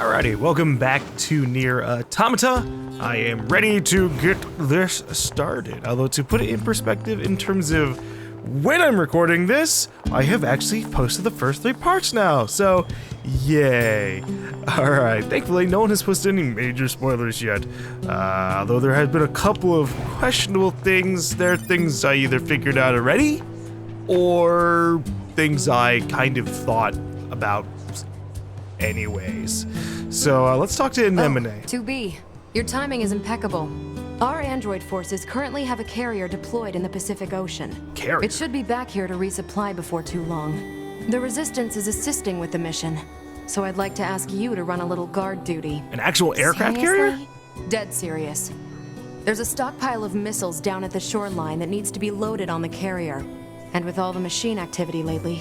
Alrighty, welcome back to NieR Automata. I am ready to get this started. Although to put it in perspective in terms of when I'm recording this, I have actually posted the first 3 parts now, so yay. Alright, thankfully no one has posted any major spoilers yet. Although there have been a couple of questionable things. There are things I either figured out already, or things I kind of thought about anyways. So let's talk to Anemone. 2B, your timing is impeccable. Our android forces currently have a carrier deployed in the Pacific Ocean. Carrier? It should be back here to resupply before too long. The Resistance is assisting with the mission, so I'd like to ask you to run a little guard duty. An actual aircraft carrier? Dead serious. There's a stockpile of missiles down at the shoreline that needs to be loaded on the carrier. And with all the machine activity lately,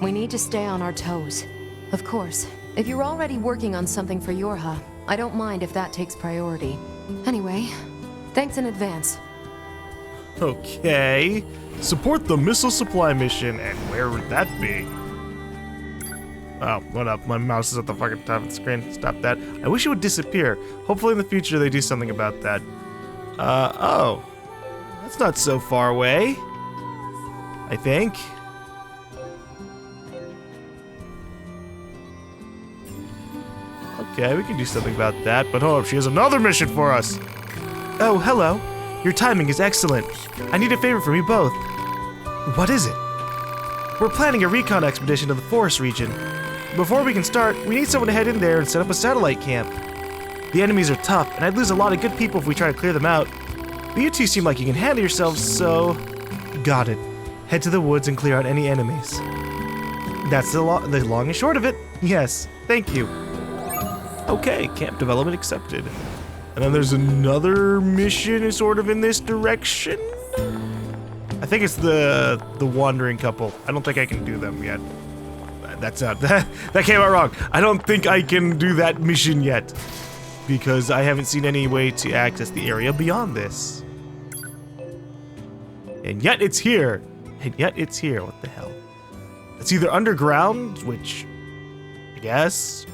we need to stay on our toes. Of course, if you're already working on something for Yorha, I don't mind if that takes priority. Anyway, thanks in advance. Okay. Support the missile supply mission, and where would that be? Oh, what up? My mouse is at the fucking top of the screen. Stop that. I wish it would disappear. Hopefully in the future they do something about that. Oh. That's not so far away, I think. Okay, we can do something about that, but hold up, she has another mission for us! Oh, hello. Your timing is excellent. I need a favor from you both. What is it? We're planning a recon expedition to the forest region. Before we can start, we need someone to head in there and set up a satellite camp. The enemies are tough, and I'd lose a lot of good people if we try to clear them out. But you two seem like you can handle yourselves, so... Got it. Head to the woods and clear out any enemies. That's the long and short of it. Yes, thank you. Okay, camp development accepted. And then there's another mission sort of in this direction. I think it's the wandering couple. I don't think I can do them yet. That's not that came out wrong. I don't think I can do that mission yet, because I haven't seen any way to access the area beyond this. And yet it's here. And yet it's here. What the hell? It's either underground, which I guess,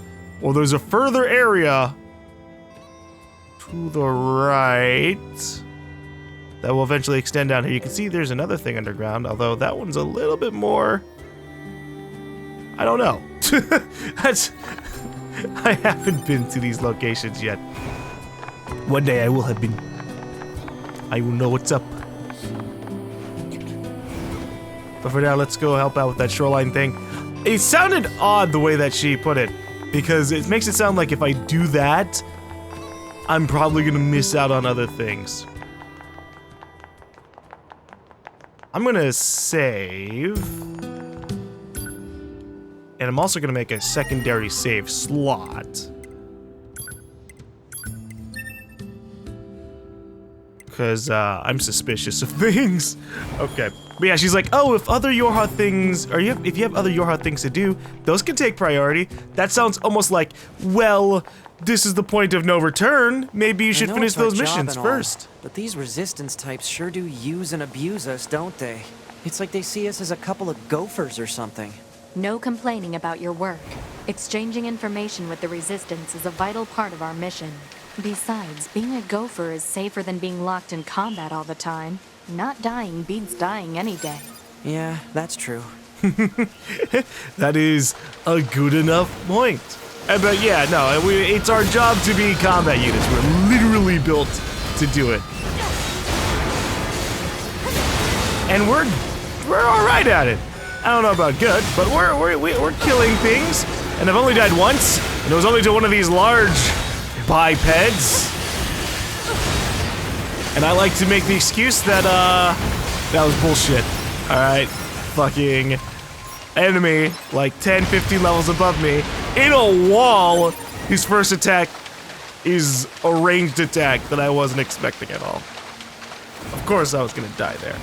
or there's a further area to the right that will eventually extend down here. You can see there's another thing underground, although that one's a little bit more... I don't know. I haven't been to these locations yet. One day I will have been. I will know what's up. But for now, let's go help out with that shoreline thing. It sounded odd the way that she put it, because it makes it sound like if I do that, I'm probably gonna miss out on other things. I'm gonna save. And I'm also gonna make a secondary save slot. Because I'm suspicious of things. Okay. But yeah, she's like, oh, if other Yorha things, if you have other Yorha things to do, those can take priority. That sounds almost like, well, this is the point of no return. Maybe you should finish those missions first. But these resistance types sure do use and abuse us, don't they? It's like they see us as a couple of gophers or something. No complaining about your work. Exchanging information with the Resistance is a vital part of our mission. Besides, being a gopher is safer than being locked in combat all the time. Not dying beats dying any day. Yeah, that's true. That is a good enough point. But yeah, no, it's our job to be combat units. We're literally built to do it. And we're all right at it. I don't know about good, but we're killing things. And I've only died once, and it was only to one of these large bipeds. And I like to make the excuse that that was bullshit. Alright, fucking enemy, like 10, 15 levels above me, in a wall. His first attack is a ranged attack that I wasn't expecting at all. Of course I was gonna die there.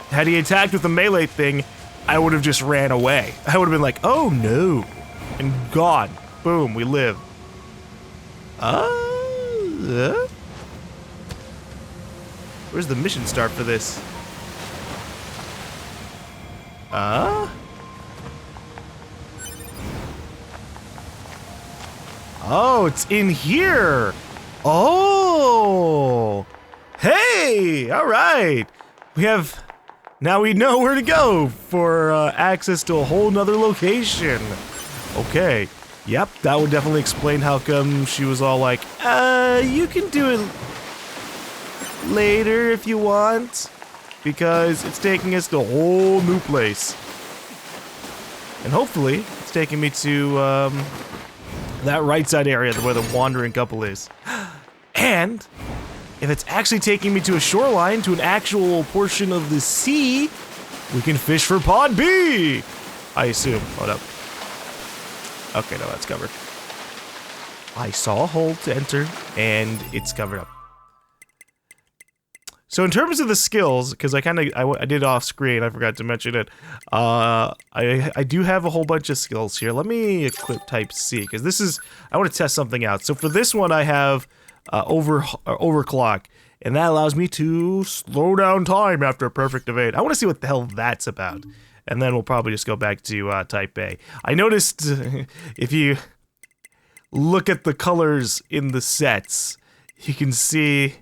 Had he attacked with the melee thing, I would have just ran away. I would have been like, oh no, and gone. Boom, we live. Where's the mission start for this? Oh, it's in here. Oh. Hey, all right. Now we know where to go for access to a whole nother location. Okay. Yep, that would definitely explain how come she was all like, you can do it later if you want. Because it's taking us to a whole new place. And hopefully, it's taking me to that right side area where the wandering couple is. And if it's actually taking me to a shoreline, to an actual portion of the sea, we can fish for Pod B! I assume. Hold up. Okay, no, that's covered. I saw a hole to enter, and it's covered up. So in terms of the skills, because I did off screen, I forgot to mention it. I do have a whole bunch of skills here. Let me equip type C, because I want to test something out. So for this one, I have overclock, and that allows me to slow down time after a perfect evade. I want to see what the hell that's about, and then we'll probably just go back to type A. I noticed if you look at the colors in the sets, you can see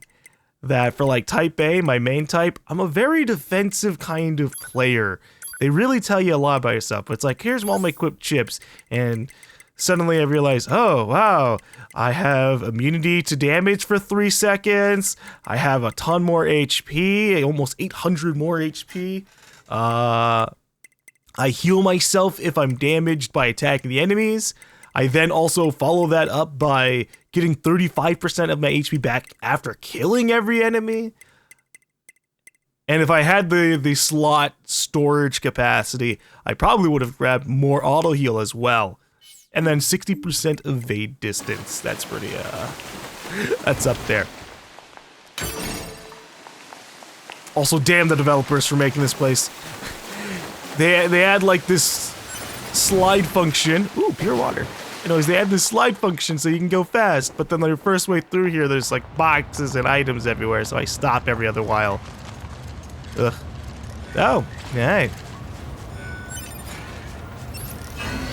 that for like type A, my main type, I'm a very defensive kind of player. They really tell you a lot about yourself. It's like, here's all my equipped chips, and suddenly I realize, oh wow, I have immunity to damage for 3 seconds, I have a ton more HP, almost 800 more HP, I heal myself if I'm damaged by attacking the enemies. I then also follow that up by getting 35% of my HP back after killing every enemy. And if I had the slot storage capacity, I probably would have grabbed more auto heal as well. And then 60% evade distance. That's pretty, that's up there. Also, damn the developers for making this place. They had like this slide function. Ooh, pure water. Anyways, they had this slide function so you can go fast, but then the first way through here, there's like boxes and items everywhere, so I stop every other while. Ugh. Oh, hey.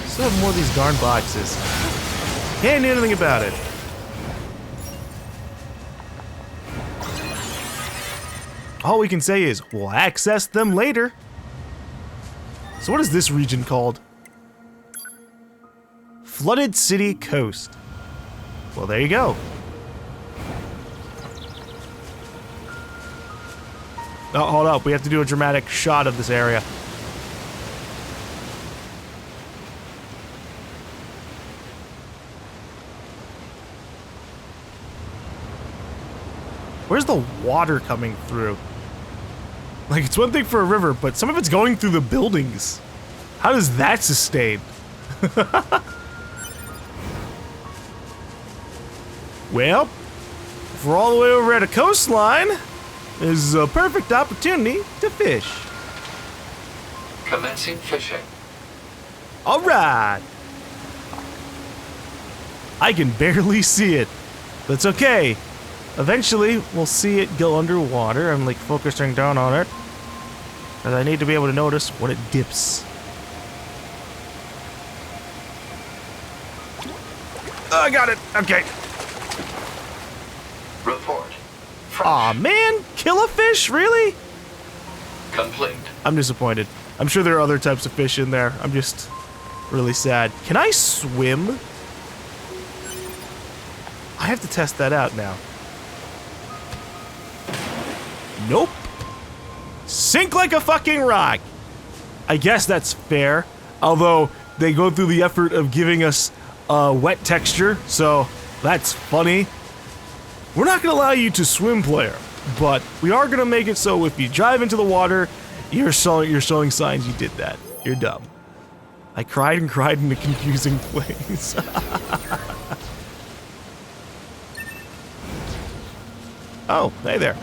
Still have more of these darn boxes. Can't do anything about it. All we can say is, we'll access them later. So what is this region called? Flooded City Coast. Well, there you go. Oh, hold up. We have to do a dramatic shot of this area. Where's the water coming through? Like, it's one thing for a river, but some of it's going through the buildings. How does that sustain? Well, if we're all the way over at a coastline, there's a perfect opportunity to fish. Commencing fishing. Alright! I can barely see it. That's okay. Eventually, we'll see it go underwater. I'm like focusing down on it, because I need to be able to notice when it dips. Oh, I got it! Okay. Report. Fresh. Aw, man! Kill a fish? Really? Complete. I'm disappointed. I'm sure there are other types of fish in there. I'm just really sad. Can I swim? I have to test that out now. Nope. Sink like a fucking rock. I guess that's fair. Although, they go through the effort of giving us a wet texture, so that's funny. We're not going to allow you to swim, player, but we are going to make it so if you dive into the water, you're showing signs you did that. You're dumb. I cried and cried in a confusing place. Oh, hey there.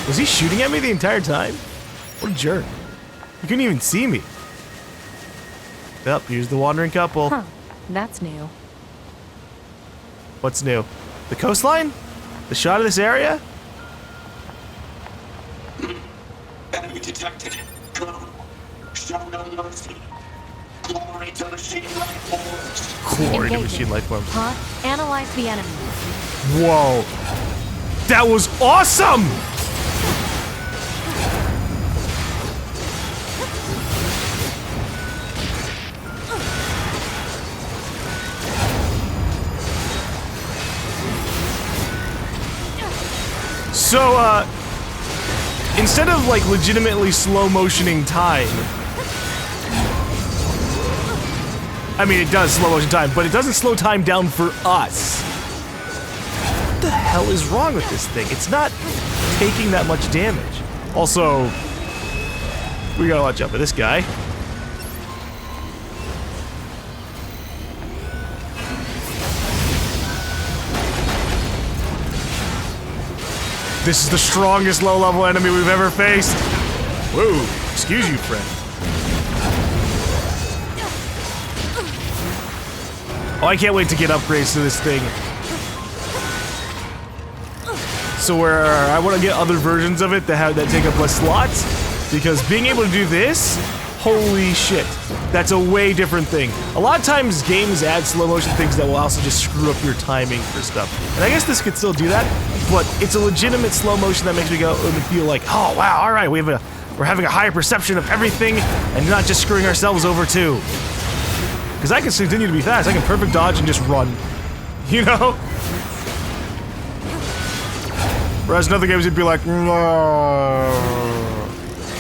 Was he shooting at me the entire time? What a jerk. He couldn't even see me. Yep, here's the wandering couple. Huh, that's new. What's new? The coastline? The shot of this area? Enemy detected. Go. Show no mercy. Glory to machine life forms. Glory to Engaging. machine life forms. Huh? Analyze the enemy. Whoa. That was awesome! So, instead of like legitimately slow motioning time, I mean, it does slow motion time, but it doesn't slow time down for us. What the hell is wrong with this thing? It's not taking that much damage. Also, we gotta watch out for this guy. This is the strongest low-level enemy we've ever faced. Whoa, excuse you, friend. Oh, I can't wait to get upgrades to this thing. So where I want to get other versions of it that take up less slots, because being able to do this, holy shit, that's a way different thing. A lot of times games add slow motion things that will also just screw up your timing for stuff. And I guess this could still do that, but it's a legitimate slow motion that makes me go and feel like, oh wow, all right, we're having a higher perception of everything and not just screwing ourselves over too. Because I can continue to be fast. I can perfect dodge and just run. You know? Whereas in other games it'd be like,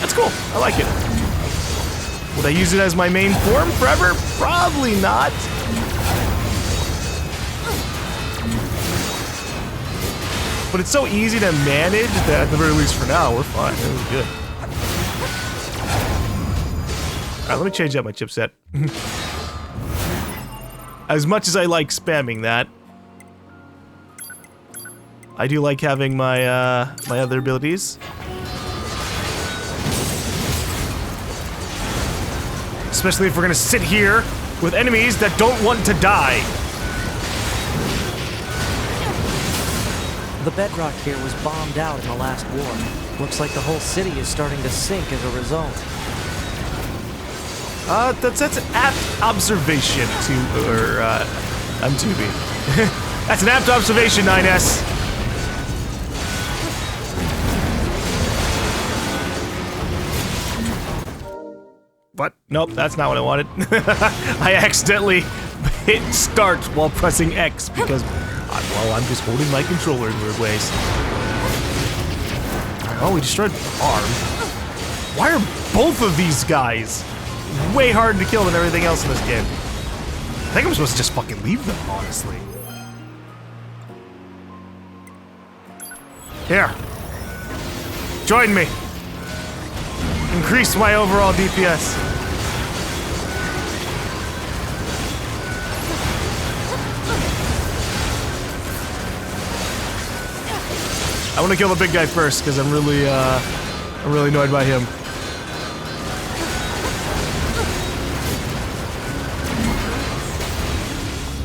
that's cool. I like it. Would I use it as my main form forever? Probably not. But it's so easy to manage that at the very least for now, we're fine. It was good. Alright, let me change out my chipset. As much as I like spamming that, I do like having my my other abilities. Especially if we're gonna sit here with enemies that don't want to die. The bedrock here was bombed out in the last war. Looks like the whole city is starting to sink as a result. That's an apt observation I'm Tubi. That's an apt observation, 9S. What? Nope, that's not what I wanted. I accidentally hit start while pressing X because, well, I'm just holding my controller in weird ways. Oh, we destroyed the arm. Why are both of these guys way harder to kill than everything else in this game? I think I'm supposed to just fucking leave them, honestly. Here. Join me. Increase my overall DPS. I want to kill the big guy first because I'm really annoyed by him.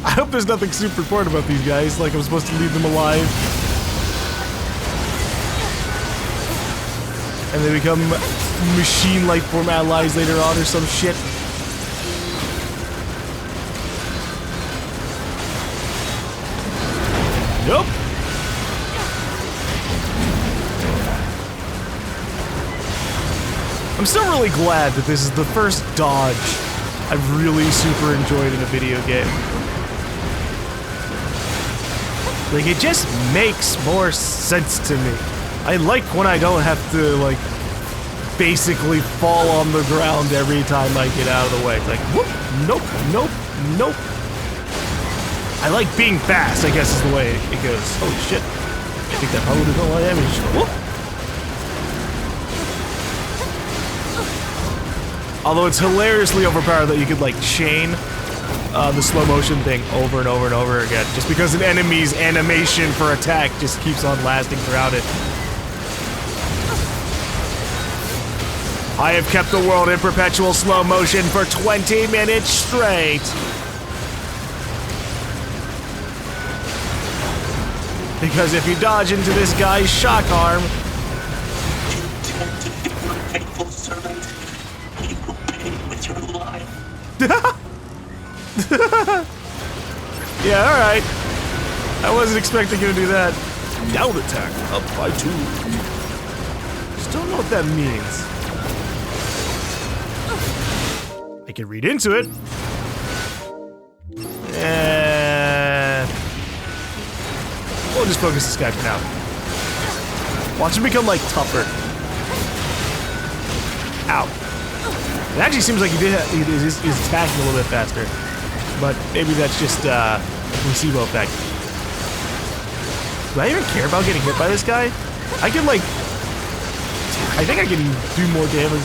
I hope there's nothing super important about these guys, like I'm supposed to leave them alive. And they become machine life form allies later on or some shit. Nope. I'm still really glad that this is the first dodge I've really super enjoyed in a video game. Like, it just makes more sense to me. I like when I don't have to, like, basically fall on the ground every time I get out of the way. It's like, whoop, nope, nope, nope. I like being fast, I guess is the way it goes. Holy shit. I think that probably did a lot of damage. Whoop. Although it's hilariously overpowered that you could, like, chain the slow motion thing over and over and over again. Just because an enemy's animation for attack just keeps on lasting throughout it. I have kept the world in perpetual slow motion for 20 minutes straight. Because if you dodge into this guy's shock arm, You attempt to be my faithful servant. You will pay with your life. Yeah, alright. I wasn't expecting you to do that. Down attack, up by 2. Just don't know what that means. I can read into it. And we'll just focus this guy for now. Watch him become like tougher. Ow. It actually seems like he's attacking a little bit faster. But maybe that's just a placebo effect. Do I even care about getting hit by this guy? I can like... I think I can do more damage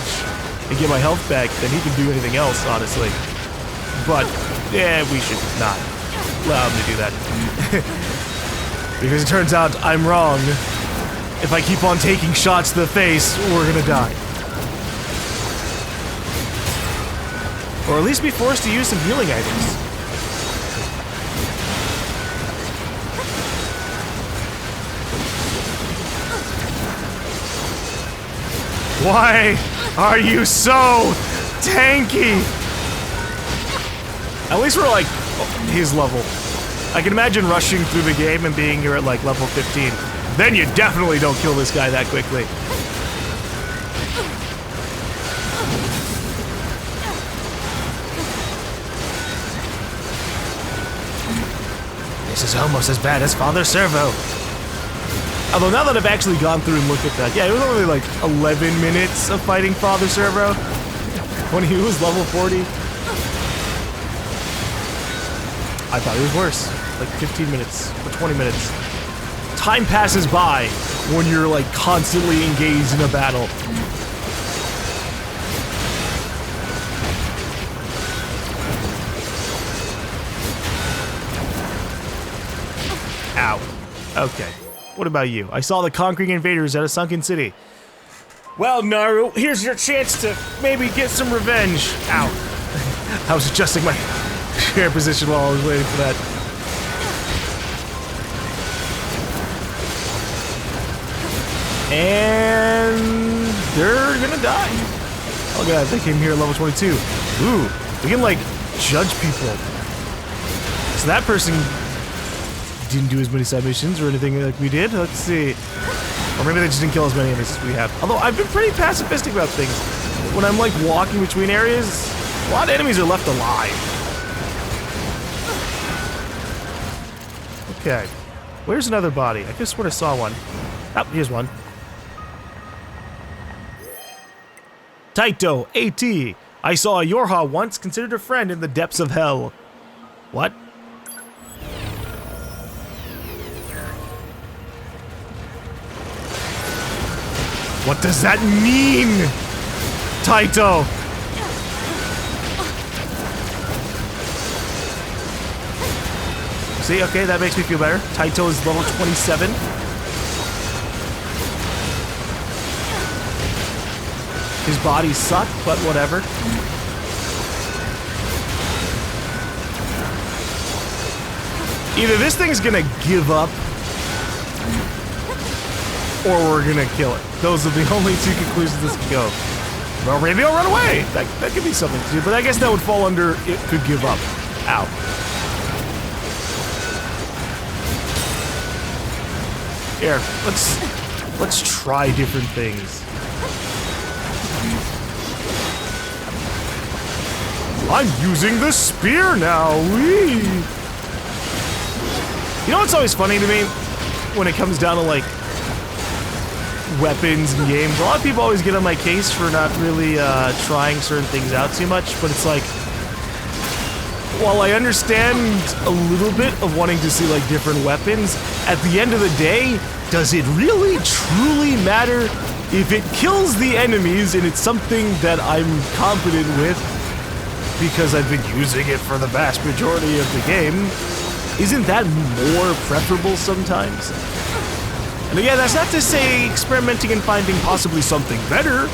and get my health back than he can do anything else, honestly. But, yeah, we should not allow him to do that. Because it turns out I'm wrong. If I keep on taking shots to the face, we're gonna die. Or at least be forced to use some healing items. Why are you so tanky? At least we're like his level. I can imagine rushing through the game and being here at like level 15. Then you definitely don't kill this guy that quickly. This is almost as bad as Father Servo. Although now that I've actually gone through and looked at that, yeah, it was only like 11 minutes of fighting Father Servo when he was level 40. I thought it was worse, like 15 minutes or 20 minutes. Time passes by when you're like constantly engaged in a battle. Ow. Okay. What about you? I saw the conquering invaders at a sunken city. Well, Naru, here's your chance to maybe get some revenge. Ow. I was adjusting my chair position while I was waiting for that. And they're gonna die. Oh god, they came here at level 22. Ooh, we can like judge people. So that person didn't do as many side missions or anything like we did. Let's see. Or maybe they just didn't kill as many enemies as we have. Although I've been pretty pacifistic about things. When I'm like walking between areas, a lot of enemies are left alive. Okay. Where's another body? I just sort of saw one. Oh, here's one. Taito, AT. I saw a Yorha once, considered a friend in the depths of hell. What? What does that mean, Taito? See, okay, that makes me feel better. Taito is level 27. His body sucked, but whatever. Either this thing's gonna give up, or we're gonna kill it. Those are the only two conclusions this could go. Or maybe I'll run away. That could be something to do, but I guess that would fall under it could give up. Ow. Here, let's try different things. I'm using the spear now. Whee! You know what's always funny to me when it comes down to like weapons and games? A lot of people always get on my case for not really trying certain things out too much, but it's like, while I understand a little bit of wanting to see like different weapons, at the end of the day, does it really truly matter if it kills the enemies and it's something that I'm confident with because I've been using it for the vast majority of the game? Isn't that more preferable sometimes? And again, that's not to say experimenting and finding possibly something better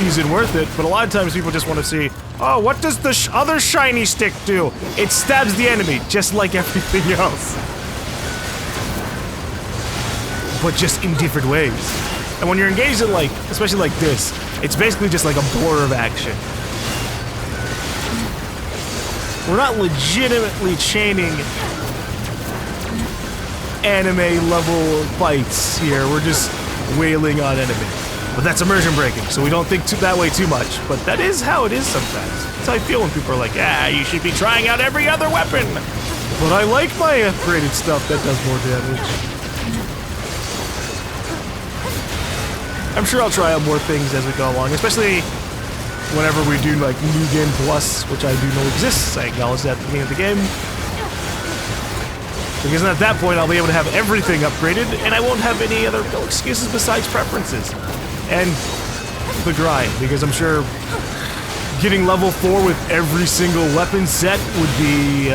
isn't worth it, but a lot of times people just want to see, oh, what does the other shiny stick do? It stabs the enemy, just like everything else. But just in different ways. And when you're engaged in like, especially like this, it's basically just like a blur of action. We're not legitimately chaining anime level fights here. We're just wailing on enemy. But that's immersion breaking, so we don't think that way too much. But that is how it is sometimes. That's how I feel when people are like, ah, you should be trying out every other weapon. But I like my upgraded stuff that does more damage. I'm sure I'll try out more things as we go along, especially whenever we do like New Game Plus, which I do know exists. I acknowledge that at the beginning of the game. Because at that point I'll be able to have everything upgraded and I won't have any other excuses besides preferences. And the grind, because I'm sure getting level 4 with every single weapon set would be,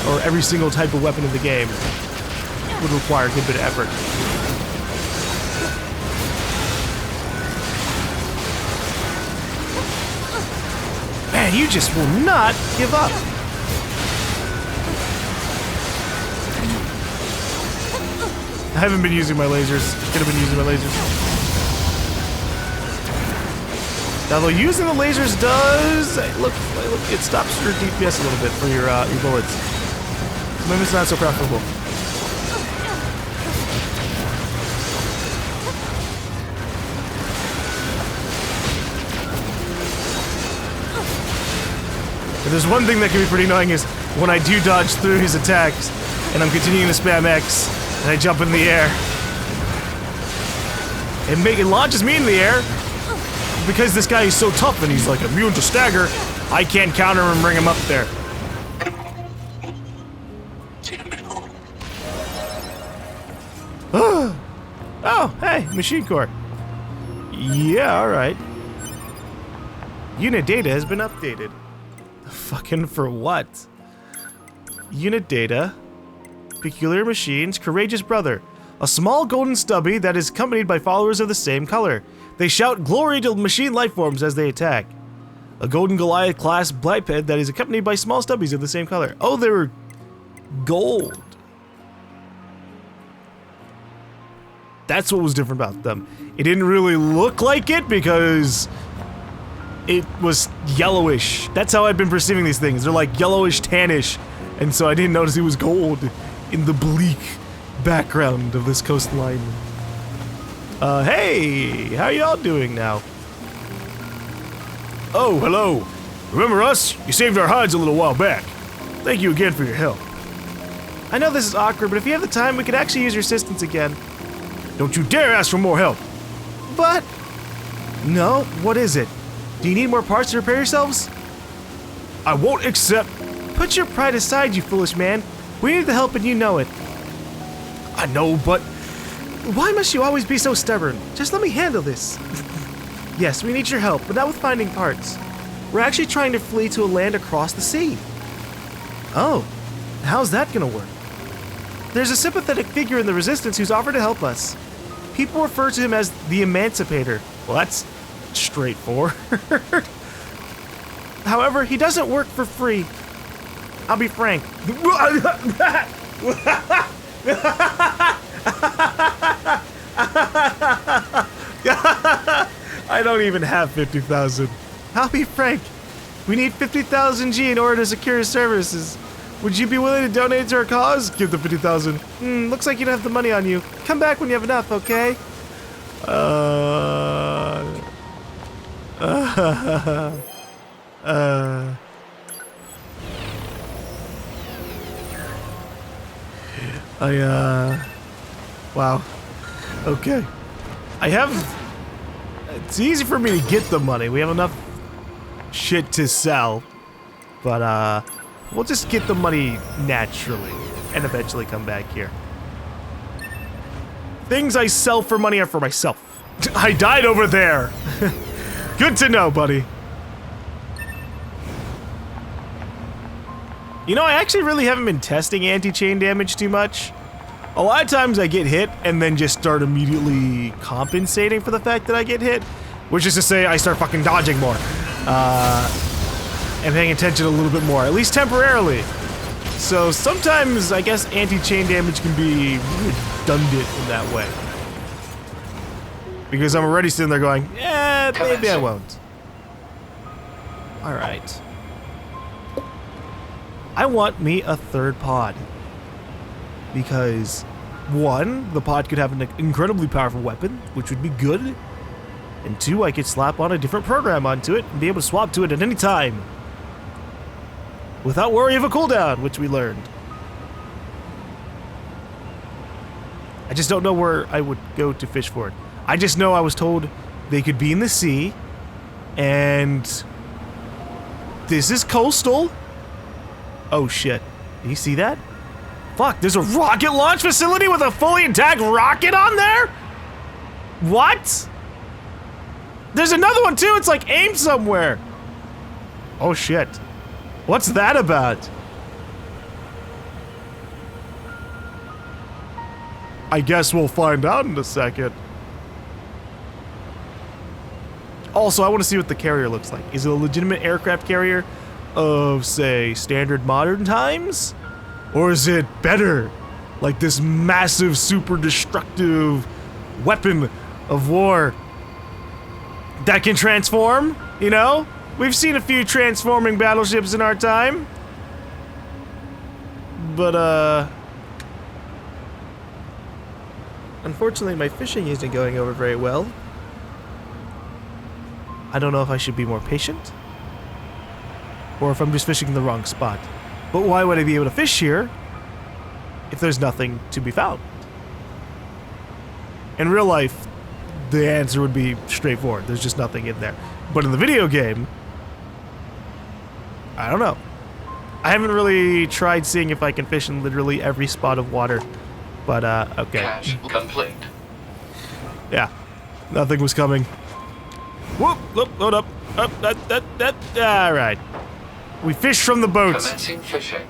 or every single type of weapon in the game would require a good bit of effort. Man, you just will not give up. I haven't been using my lasers. Could have been using my lasers. Although using the lasers does look it stops your DPS a little bit for your bullets. Maybe it's not so preferable. But there's one thing that can be pretty annoying is when I do dodge through his attacks and I'm continuing to spam X and I jump in the air. It launches me in the air. Because this guy is so tough and he's like immune to stagger, I can't counter him and bring him up there. Oh, hey, machine core. Yeah, alright. Unit data has been updated. Fucking for what? Unit data. Peculiar machines, courageous brother. A small golden stubby that is accompanied by followers of the same color. They shout glory to machine lifeforms as they attack. A golden Goliath class biped that is accompanied by small stubbies of the same color. Oh, they were gold. That's what was different about them. It didn't really look like it because it was yellowish. That's how I've been perceiving these things. They're like yellowish, tannish. And so I didn't notice it was gold in the bleak background of this coastline. Hey, how y'all doing now? Oh, hello. Remember us? You saved our hides a little while back. Thank you again for your help. I know this is awkward, but if you have the time, we could actually use your assistance again. Don't you dare ask for more help. But... No, what is it? Do you need more parts to repair yourselves? I won't accept... Put your pride aside, you foolish man. We need the help and you know it. I know, but... Why must you always be so stubborn? Just let me handle this. Yes, we need your help, but not with finding parts. We're actually trying to flee to a land across the sea. Oh, how's that gonna work? There's a sympathetic figure in the Resistance who's offered to help us. People refer to him as the Emancipator. Well, that's straightforward. However, he doesn't work for free. I'll be frank. I don't even have 50,000. I'll be frank. We need 50,000 G in order to secure his services. Would you be willing to donate to our cause? Give the 50,000. Looks like you don't have the money on you. Come back when you have enough, okay? Wow. Okay. It's easy for me to get the money. We have enough shit to sell. But, we'll just get the money naturally and eventually come back here. Things I sell for money are for myself. I died over there. Good to know, buddy. You know, I actually really haven't been testing anti-chain damage too much. A lot of times I get hit and then just start immediately compensating for the fact that I get hit. Which is to say, I start fucking dodging more. And paying attention a little bit more, at least temporarily. So sometimes, I guess, anti-chain damage can be redundant in that way. Because I'm already sitting there going, yeah, maybe I won't. Alright. I want me a third pod. Because, one, the pod could have an incredibly powerful weapon, which would be good. And two, I could slap on a different program onto it and be able to swap to it at any time. Without worry of a cooldown, which we learned. I just don't know where I would go to fish for it. I just know I was told they could be in the sea, and this is coastal. Oh shit, do you see that? Fuck, there's a rocket launch facility with a fully intact rocket on there? What? There's another one too, it's like aimed somewhere. Oh shit, what's that about? I guess we'll find out in a second. Also, I want to see what the carrier looks like. Is it a legitimate aircraft carrier of, say, standard modern times? Or is it better? Like this massive, super destructive weapon of war that can transform, you know? We've seen a few transforming battleships in our time. But, unfortunately, my fishing isn't going over very well. I don't know if I should be more patient, or if I'm just fishing in the wrong spot. But why would I be able to fish here if there's nothing to be found? In real life, the answer would be straightforward. There's just nothing in there. But in the video game, I don't know. I haven't really tried seeing if I can fish in literally every spot of water. But, okay. Cache complete. Yeah, nothing was coming. Whoop, whoop, load up. All right. We fish from the boats. Commencing fishing.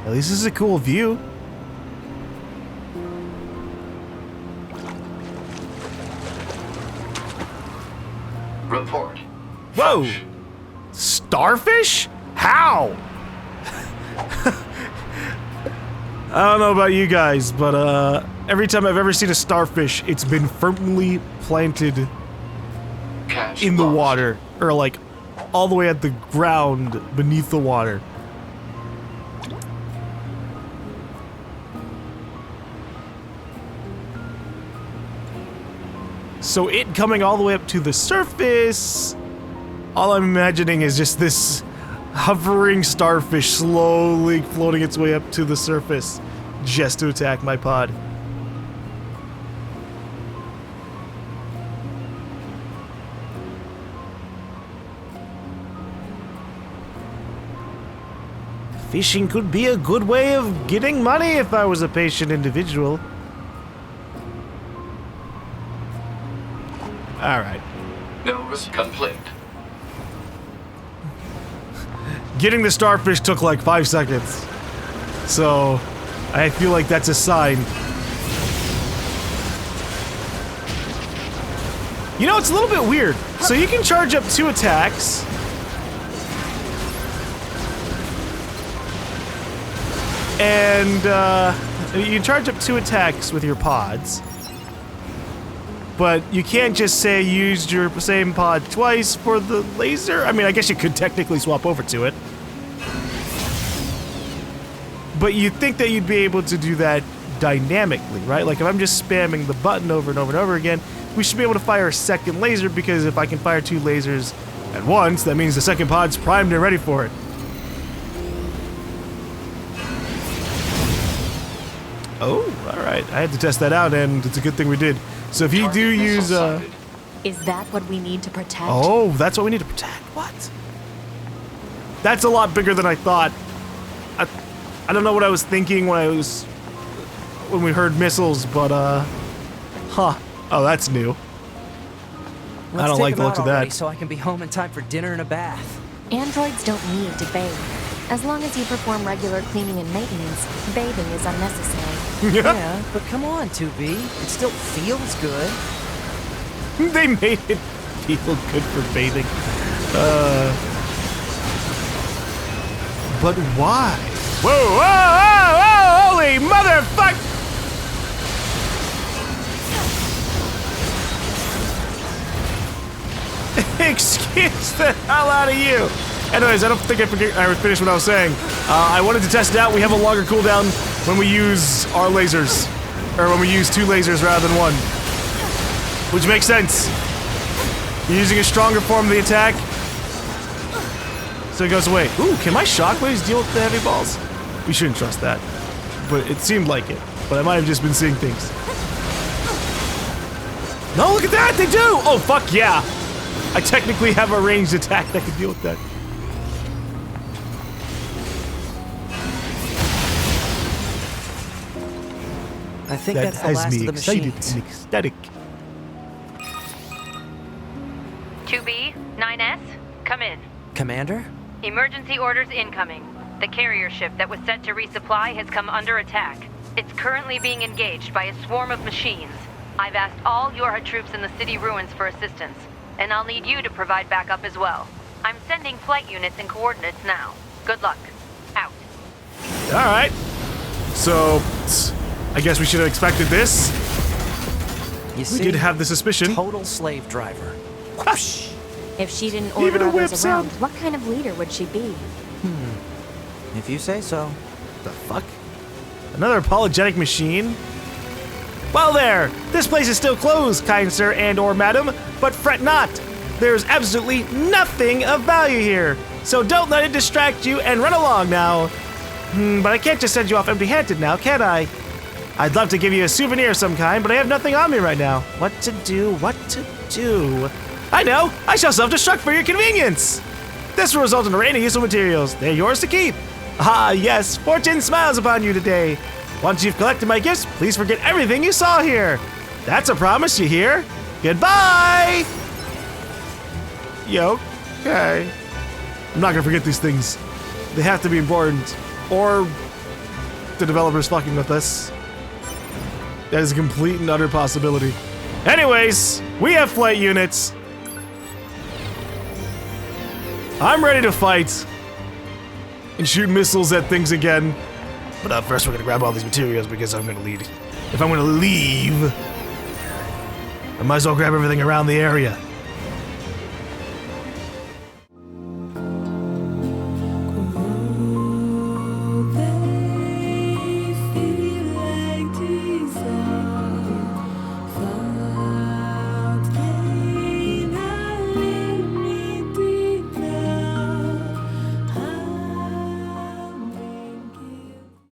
At least this is a cool view. Report. Whoa! Flush. Starfish? How? I don't know about you guys, but every time I've ever seen a starfish, it's been firmly planted Cache in the lost. water, or like all the way at the ground beneath the water. So it coming all the way up to the surface, all I'm imagining is just this hovering starfish slowly floating its way up to the surface just to attack my pod. Fishing could be a good way of getting money if I was a patient individual. Alright. No risk complete. Getting the starfish took like 5 seconds. So, I feel like that's a sign. You know, it's a little bit weird. So you can charge up 2 attacks. And, you can charge up 2 attacks with your pods. But you can't just say you used your same pod twice for the laser. I mean, I guess you could technically swap over to it. But you'd think that you'd be able to do that dynamically, right? Like if I'm just spamming the button over and over and over again, we should be able to fire a second laser, because if I can fire 2 lasers at once, that means the second pod's primed and ready for it. Oh, alright. I had to test that out, and it's a good thing we did. So if you do Target missile use, sighted. Is that what we need to protect? Oh, that's what we need to protect. What? That's a lot bigger than I thought. I don't know what I was thinking when we heard missiles, but huh. Oh, that's new. Let's I don't take like the them looks out of already that. so I can be home in time for dinner and a bath. Androids don't need to bathe. As long as you perform regular cleaning and maintenance, bathing is unnecessary. Yeah, but come on, 2B. It still feels good. They made it feel good for bathing. But why? Whoa, whoa, whoa, whoa, holy motherfuck! Excuse the hell out of you. Anyways, I don't think I finished what I was saying. I wanted to test it out. We have a longer cooldown when we use our lasers. Or when we use 2 lasers rather than 1. Which makes sense. You're using a stronger form of the attack. So it goes away. Ooh, can my shockwaves deal with the heavy balls? We shouldn't trust that. But it seemed like it. But I might have just been seeing things. No, look at that! They do! Oh, fuck yeah! I technically have a ranged attack that can deal with that. I think that's the last of the machines. And ecstatic. 2B, 9S, come in. Commander? Emergency orders incoming. The carrier ship that was set to resupply has come under attack. It's currently being engaged by a swarm of machines. I've asked all Yorha troops in the city ruins for assistance, and I'll need you to provide backup as well. I'm sending flight units and coordinates now. Good luck. Out. Alright. So, I guess we should have expected this. You see, We did have the suspicion. total slave driver. Whoosh! If she didn't Even order a whip others around, sound. what kind of leader would she be? If you say so. The fuck? Another apologetic machine? Well there! This place is still closed, kind sir and or madam, but fret not! There's absolutely nothing of value here, so don't let it distract you and run along now. But I can't just send you off empty-handed now, can I? I'd love to give you a souvenir of some kind, but I have nothing on me right now. What to do? What to do? I know! I shall self-destruct for your convenience! This will result in a rain of useful materials. They're yours to keep. Ah, yes, fortune smiles upon you today. Once you've collected my gifts, please forget everything you saw here. That's a promise, you hear? Goodbye! Yo, okay. I'm not gonna forget these things. They have to be important. Or the developer's fucking with us. That is a complete and utter possibility. Anyways, we have flight units. I'm ready to fight and shoot missiles at things again. But first we're gonna grab all these materials because I'm gonna leave. If I'm gonna leave, I might as well grab everything around the area.